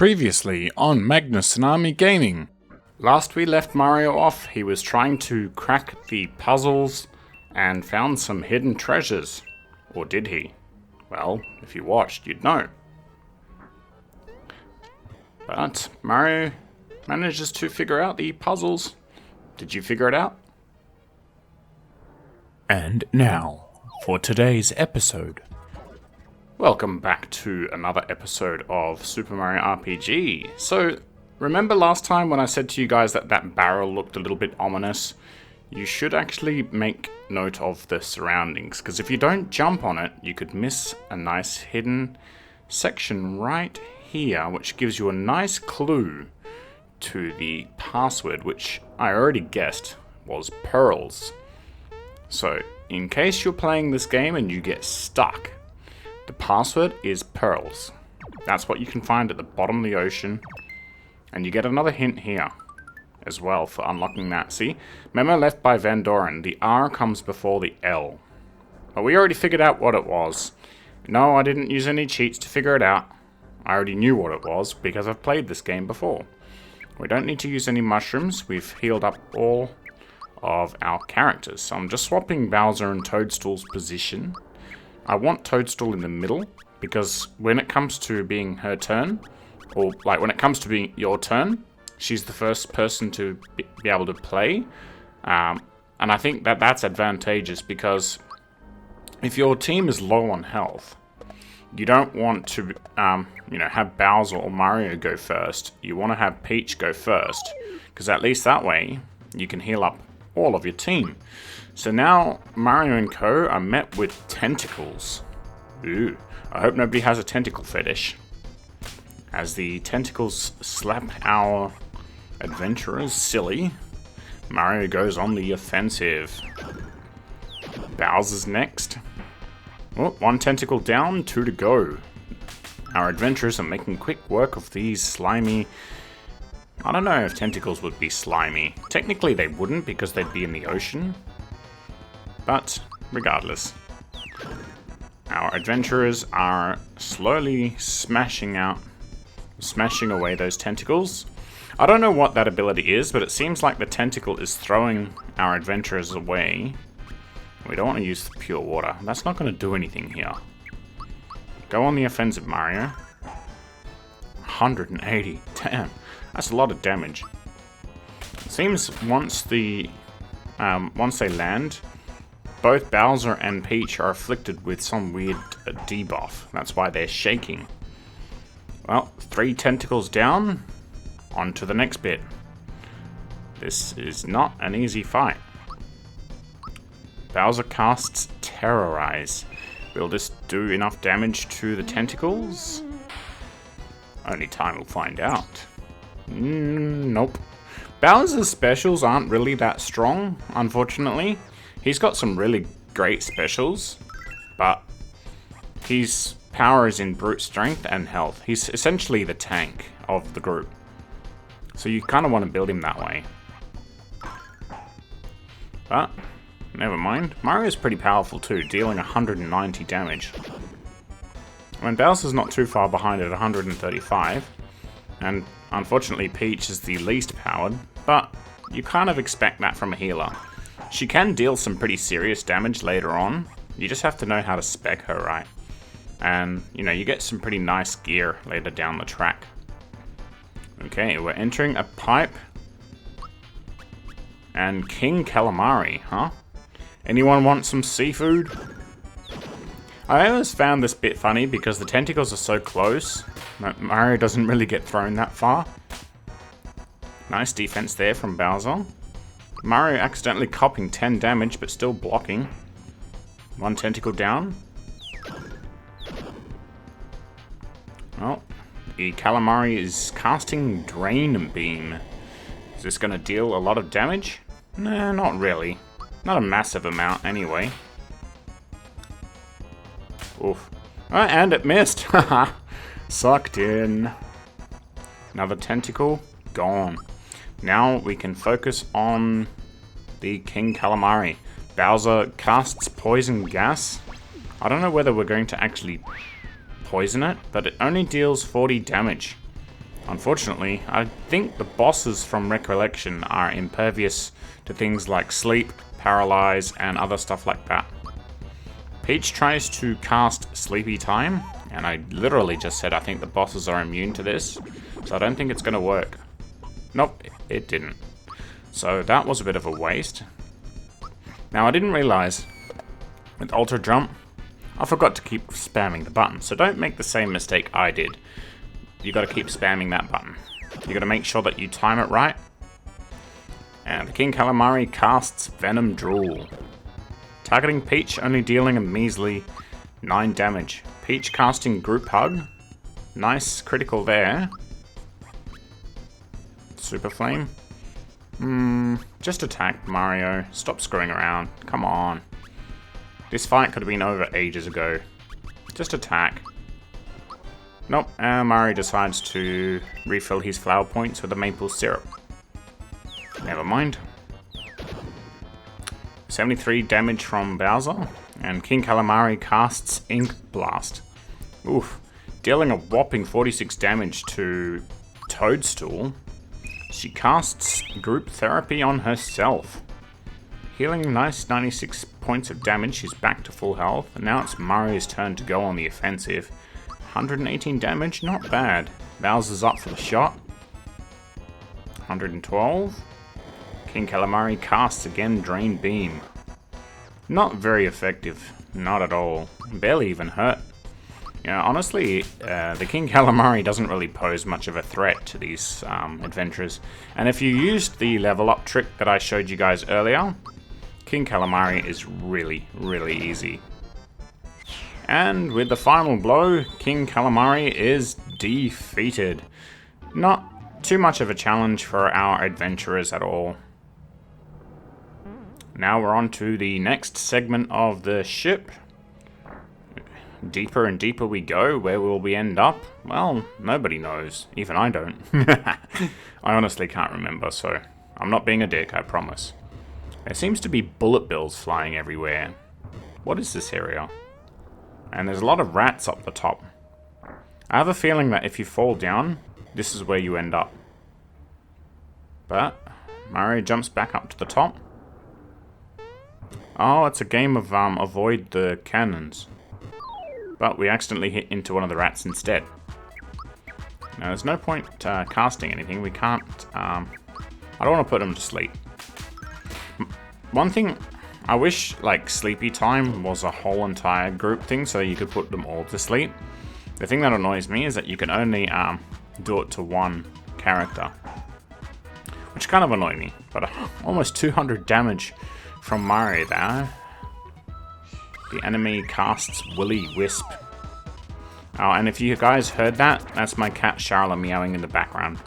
Previously on Magnus Tsunami Gaming. Last we left Mario off, he was trying to crack the puzzles and found some hidden treasures. Or did he? Well, if you watched, you'd know. But Mario manages to figure out the puzzles. Did you figure it out? And now, for today's episode. Welcome back to another episode of Super Mario RPG. So, remember last time when I said to you guys that that barrel looked a little bit ominous? You should actually make note of the surroundings, because if you don't jump on it, you could miss a nice hidden section right here, which gives you a nice clue to the password, which I already guessed was pearls. So, in case you're playing this game and you get stuck, the password is pearls. That's what you can find at the bottom of the ocean. And you get another hint here as well for unlocking that. See? Memo left by Van Doren. The R comes before the L. But we already figured out what it was. No, I didn't use any cheats to figure it out. I already knew what it was because I've played this game before. We don't need to use any mushrooms. We've healed up all of our characters. So I'm just swapping Bowser and Toadstool's position. I want Toadstool in the middle, because when it comes to being her turn, or like when it comes to being your turn, she's the first person to be able to play. And I think that that's advantageous, because if your team is low on health, you don't want to have Bowser or Mario go first. You want to have Peach go first, because at least that way you can heal up all of your team. So now Mario and Co are met with tentacles. Ooh, I hope nobody has a tentacle fetish. As the tentacles slap our adventurers silly, Mario goes on the offensive. Bowser's next. Oh, one tentacle down, 2 to go. Our adventurers are making quick work of these slimy... I don't know if tentacles would be slimy. Technically they wouldn't, because they'd be in the ocean. But regardless, our adventurers are slowly smashing away those tentacles. I don't know what that ability is, but it seems like the tentacle is throwing our adventurers away. We don't want to use the pure water. That's not going to do anything here. Go on the offensive, Mario. 180. Damn, that's a lot of damage. It seems once they land, both Bowser and Peach are afflicted with some weird debuff. That's why they're shaking. Well, 3 tentacles down. On to the next bit. This is not an easy fight. Bowser casts Terrorize. Will this do enough damage to the tentacles? Only time will find out. Nope. Bowser's specials aren't really that strong, unfortunately. He's got some really great specials, but his power is in brute strength and health. He's essentially the tank of the group. So you kind of want to build him that way. But, never mind. Mario's pretty powerful too, dealing 190 damage. I mean, Bowser's not too far behind at 135. And unfortunately Peach is the least powered, but you kind of expect that from a healer. She can deal some pretty serious damage later on. You just have to know how to spec her right. And, you get some pretty nice gear later down the track. Okay, we're entering a pipe. And King Calamari, huh? Anyone want some seafood? I always found this bit funny because the tentacles are so close. Mario doesn't really get thrown that far. Nice defense there from Bowser. Mario accidentally copping 10 damage, but still blocking. 1 tentacle down. Well, the Calamari is casting Drain Beam. Is this going to deal a lot of damage? Nah, not really. Not a massive amount, anyway. Oof. Oh, and it missed. Haha. Sucked in. Another tentacle. Gone. Now we can focus on the King Calamari. Bowser casts Poison Gas. I don't know whether we're going to actually poison it, but it only deals 40 damage. Unfortunately, I think the bosses from Recollection are impervious to things like sleep, paralyze, and other stuff like that. Peach tries to cast Sleepy Time, and I literally just said I think the bosses are immune to this, so I don't think it's going to work. Nope, it didn't. So that was a bit of a waste. Now I didn't realize, with Ultra Jump, I forgot to keep spamming the button, so don't make the same mistake I did. You gotta keep spamming that button. You gotta make sure that you time it right. And the King Calamari casts Venom Drool. Targeting Peach, only dealing a measly 9 damage. Peach casting Group Hug. Nice critical there. Super Flame. Just attack, Mario. Stop screwing around. Come on. This fight could have been over ages ago. Just attack. Nope, Mario decides to refill his flower points with a maple syrup. Never mind. 73 damage from Bowser, and King Calamari casts Ink Blast. Oof. Dealing a whopping 46 damage to Toadstool, she casts Group Therapy on herself. Healing nice 96 points of damage, she's back to full health, and now it's Mario's turn to go on the offensive. 118 damage, not bad. Bowser's up for the shot. 112. King Calamari casts again Drain Beam. Not very effective, not at all. Barely even hurt. You know, honestly, the King Calamari doesn't really pose much of a threat to these adventurers. And if you used the level up trick that I showed you guys earlier, King Calamari is really, really easy. And with the final blow, King Calamari is defeated. Not too much of a challenge for our adventurers at all. Now we're on to the next segment of the ship. Deeper and deeper we go. Where will we end up? Well, nobody knows. Even I don't. I honestly can't remember, so I'm not being a dick, I promise. There seems to be bullet bills flying everywhere. What is this area? And there's a lot of rats up the top. I have a feeling that if you fall down, this is where you end up. But Mario jumps back up to the top. Oh, it's a game of avoid the cannons. But we accidentally hit into one of the rats instead. Now there's no point casting anything. We can't... I don't want to put him to sleep. One thing, I wish like Sleepy Time was a whole entire group thing so you could put them all to sleep. The thing that annoys me is that you can only do it to one character, which kind of annoyed me. But almost 200 damage from Mario there. The enemy casts Willy Wisp. Oh, and if you guys heard that, that's my cat Charla meowing in the background.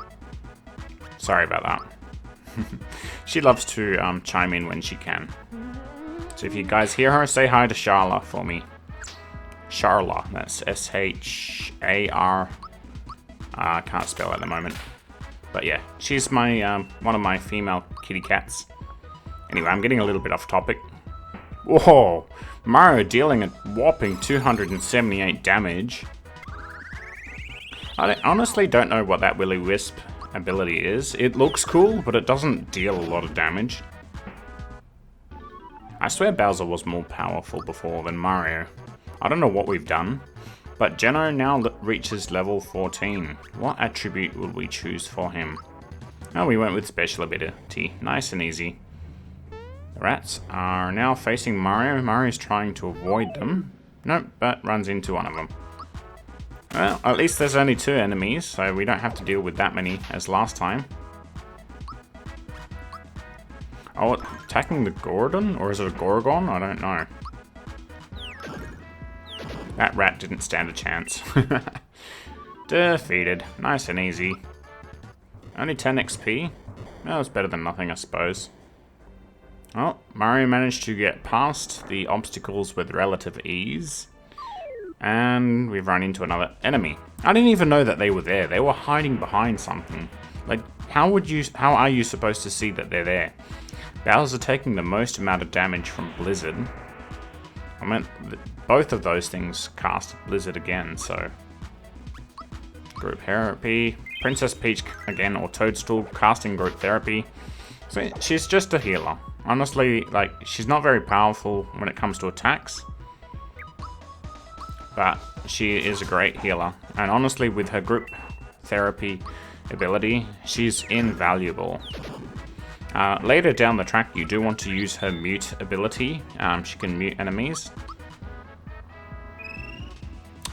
Sorry about that. She loves to chime in when she can. So if you guys hear her, say hi to Charla for me. Charla, that's S-H-A-R. I can't spell at the moment. But yeah, she's my one of my female kitty cats. Anyway, I'm getting a little bit off topic. Whoa! Mario dealing a whopping 278 damage. I honestly don't know what that Willy Wisp ability is. It looks cool, but it doesn't deal a lot of damage. I swear Bowser was more powerful before than Mario. I don't know what we've done, but Geno now reaches level 14. What attribute will we choose for him? Oh, we went with special ability. Nice and easy. The rats are now facing Mario. Mario's trying to avoid them. Nope, but runs into one of them. Well, at least there's only 2 enemies, so we don't have to deal with that many as last time. Oh, attacking the Gordon? Or is it a Gorgon? I don't know. That rat didn't stand a chance. Defeated. Nice and easy. Only 10 XP. That was better than nothing, I suppose. Oh, Mario managed to get past the obstacles with relative ease. And we've run into another enemy. I didn't even know that they were there. They were hiding behind something. Like, how are you supposed to see that they're there? Bowser taking the most amount of damage from Blizzard. I meant, both of those things cast Blizzard again, so... Group therapy. Princess Peach again, or Toadstool, casting group therapy. So she's just a healer. Honestly, like, she's not very powerful when it comes to attacks. But she is a great healer. And honestly, with her group therapy ability, she's invaluable. Later down the track, you do want to use her mute ability. She can mute enemies.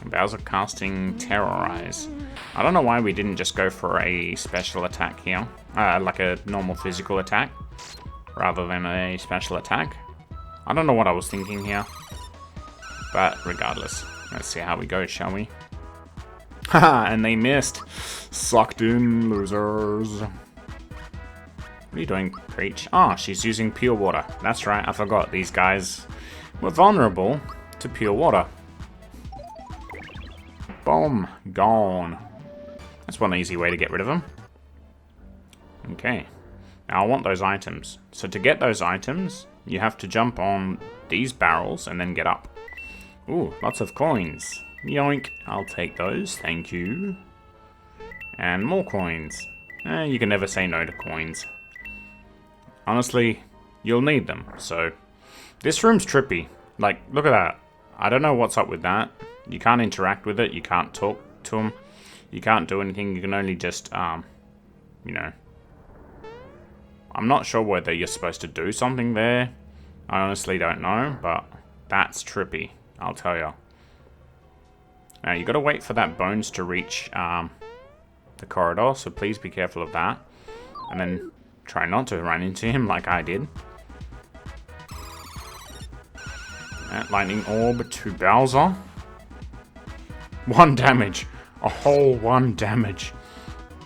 Bowser casting Terrorize. I don't know why we didn't just go for a special attack here. Like a normal physical attack. Rather than a special attack. I don't know what I was thinking here. But regardless. Let's see how we go, shall we? Haha, and they missed. Sucked in, losers. What are you doing, Peach? Ah, she's using pure water. That's right, I forgot. These guys were vulnerable to pure water. Boom. Gone. That's one easy way to get rid of them. Okay. Now I want those items. So to get those items, you have to jump on these barrels and then get up. Ooh, lots of coins. Yoink. I'll take those. Thank you. And more coins. You can never say no to coins. Honestly, you'll need them. So, this room's trippy. Like, look at that. I don't know what's up with that. You can't interact with it. You can't talk to them. You can't do anything. You can only just, you know. I'm not sure whether you're supposed to do something there. I honestly don't know, but that's trippy. I'll tell you. Now, you got to wait for that bones to reach the corridor, so please be careful of that. And then try not to run into him like I did. Lightning Orb to Bowser. 1 damage. A whole 1 damage.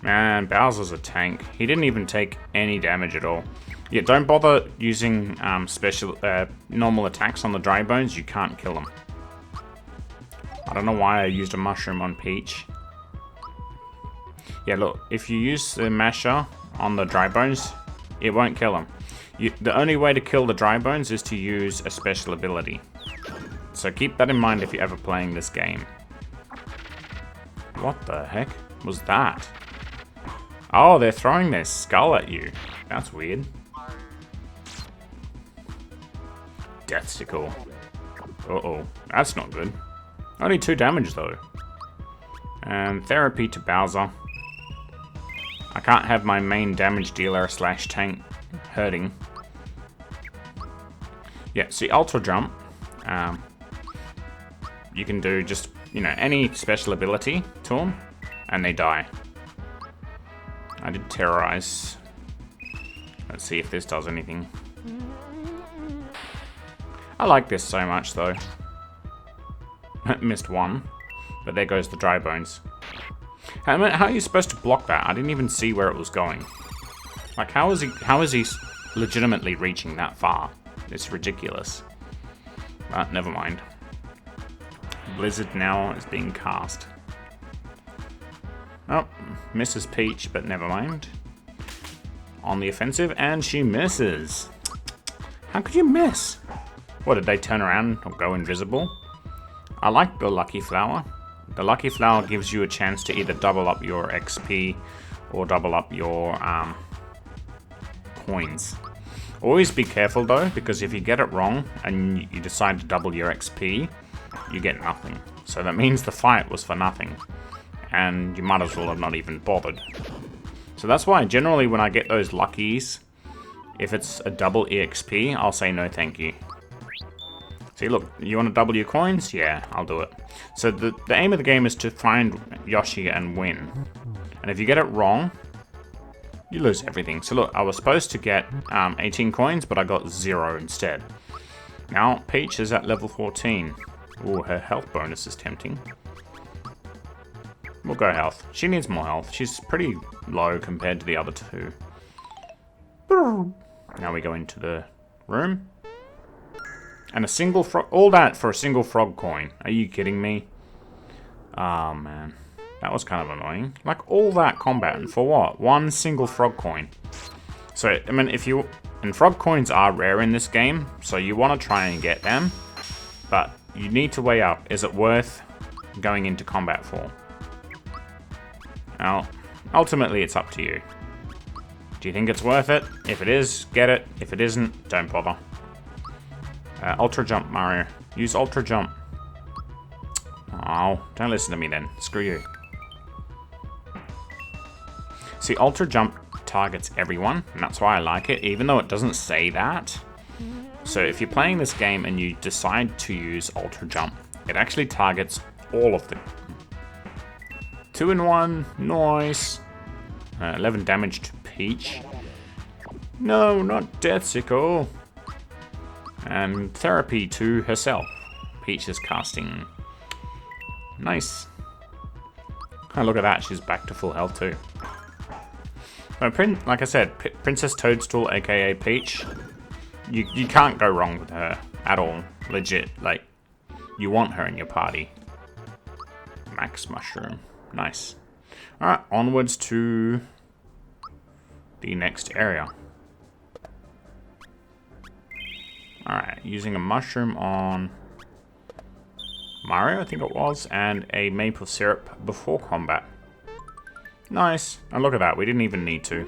Man, Bowser's a tank. He didn't even take any damage at all. Yeah, don't bother using normal attacks on the dry bones. You can't kill them. I don't know why I used a mushroom on Peach. Yeah, look, if you use the masher on the dry bones, it won't kill them. The only way to kill the dry bones is to use a special ability. So keep that in mind if you're ever playing this game. What the heck was that? Oh, they're throwing their skull at you. That's weird. Deathstickle. Uh-oh, that's not good. Only 2 damage though. And therapy to Bowser. I can't have my main damage dealer / tank hurting. Yeah, see, Ultra Jump. You can do just, you know, any special ability to them, and they die. I did Terrorize. Let's see if this does anything. I like this so much, though. Missed 1, but there goes the dry bones. How are you supposed to block that? I didn't even see where it was going. Like, how is he legitimately reaching that far? It's ridiculous. But never mind. Blizzard now is being cast. Oh, misses Peach, but never mind. On the offensive, and she misses. How could you miss? What, did they turn around or go invisible? I like the Lucky Flower. The Lucky Flower gives you a chance to either double up your XP or double up your coins. Always be careful though, because if you get it wrong and you decide to double your XP, you get nothing. So that means the fight was for nothing. And you might as well have not even bothered. So that's why generally when I get those luckies, if it's a double EXP, I'll say no thank you. See, look, you want to double your coins? Yeah, I'll do it. So the aim of the game is to find Yoshi and win. And if you get it wrong, you lose everything. So look, I was supposed to get 18 coins, but I got 0 instead. Now, Peach is at level 14. Ooh, her health bonus is tempting. We'll go health. She needs more health. She's pretty low compared to the other 2. Now we go into the room. And a single frog, all that for a single frog coin. Are you kidding me? Oh man, that was kind of annoying. Like all that combat and for what? 1 single frog coin. So, I mean, and frog coins are rare in this game, so you want to try and get them. But you need to weigh up, is it worth going into combat for? Now, ultimately it's up to you. Do you think it's worth it? If it is, get it. If it isn't, don't bother. Ultra jump, Mario. Use ultra jump. Oh, don't listen to me then. Screw you. See, ultra jump targets everyone, and that's why I like it, even though it doesn't say that. So if you're playing this game and you decide to use ultra jump, it actually targets all of them. 2 in 1, nice. 11 damage to Peach. No, not Death Sickle. And therapy to herself. Peach is casting. Nice. Oh, look at that, she's back to full health too. Like I said, Princess Toadstool, aka Peach, you can't go wrong with her at all. Legit, like, you want her in your party. Max Mushroom, nice. Alright, onwards to the next area. Alright, using a mushroom on Mario, I think it was, and a maple syrup before combat. Nice. And look at that, we didn't even need to.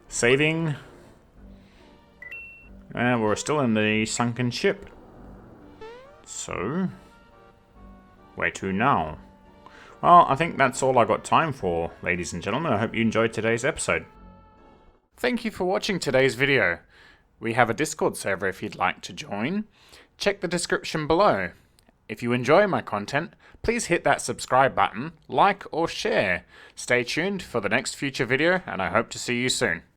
Saving. And we're still in the sunken ship. So, where to now? Well, I think that's all I got time for, ladies and gentlemen. I hope you enjoyed today's episode. Thank you for watching today's video. We have a Discord server if you'd like to join. Check the description below. If you enjoy my content, please hit that subscribe button, like or share. Stay tuned for the next future video, and I hope to see you soon.